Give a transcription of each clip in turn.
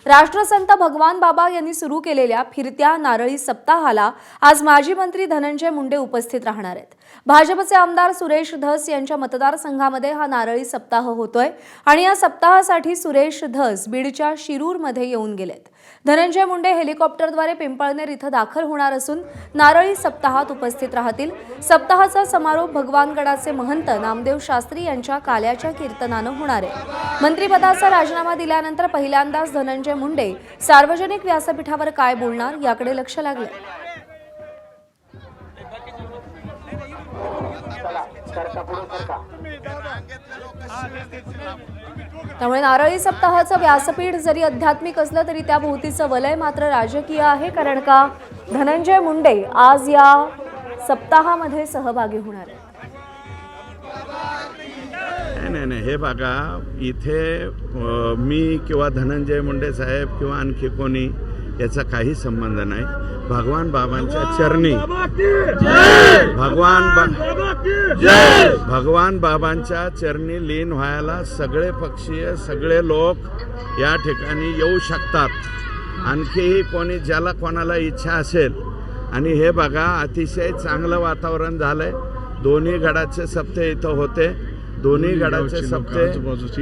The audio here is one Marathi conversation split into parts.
राष्ट्रसंत भगवान बाबा यांनी सुरू केलेल्या फिरत्या नारळी सप्ताहाला आज माजी मंत्री धनंजय मुंडे उपस्थित राहणार आहेत। भाजपचे आमदार सुरेश धस यांच्या मतदारसंघामध्ये हा नारळी सप्ताह होतोय आणि या सप्ताहासाठी सुरेश धस बीडच्या शिरूरमध्ये येऊन गेलेत। धनंजय मुंडे हेलिकॉप्टरद्वारे पिंपळनेर इथं दाखल होणार असून नारळी सप्ताहात उपस्थित राहतील। सप्ताहाचा समारोप भगवानगडाचे महंत नामदेव शास्त्री यांच्या काल्याच्या कीर्तनानं होणार आहे। मंत्रिपदाचा राजीनामा दिल्यानंतर पहिल्यांदाच धनंजय मुंडे सार्वजनिक व्यासपीठावर काय बोलणार याकडे लक्ष लागले। त्यामुळे नारळी सप्ताहाचं व्यासपीठ जरी आध्यात्मिक असलं तरी त्या भोवतीचं वलय मात्र राजकीय आहे, कारण का धनंजय मुंडे आज या सप्ताहामध्ये सहभागी होणार आहेत। नाही, हे बघा, इथे मी किंवा धनंजय मुंडे साहेब किंवा आणखी कोणी याचा काही संबंध नाही। भगवान बाबांच्या चरणी भगवान बाबांच्या चरणी लीन व्हायला सगळे पक्षीय सगळे लोक या ठिकाणी येऊ शकतात। आणखीही कोणी ज्याला कोणाला इच्छा असेल। आणि हे बघा, अतिशय चांगलं वातावरण झालंय। दोन्ही गडाचे सप्ते इथं होते। दोन्ही गडाचे सप्ते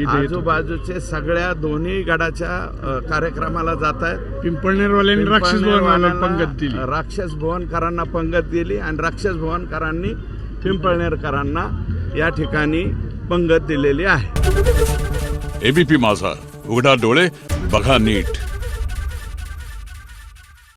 आजूबाजूचे सगळ्या दोन्ही गडाच्या कार्यक्रमाला जात आहेत। पिंपळनेरवाल्यांनी राक्षस भुवनकरांना पंगत दिली आणि राक्षस भुवनकरांनी पिंपळनेरकरांना या ठिकाणी पंगत दिलेली आहे। एबीपी माझा, उघडा डोळे बघा नीट।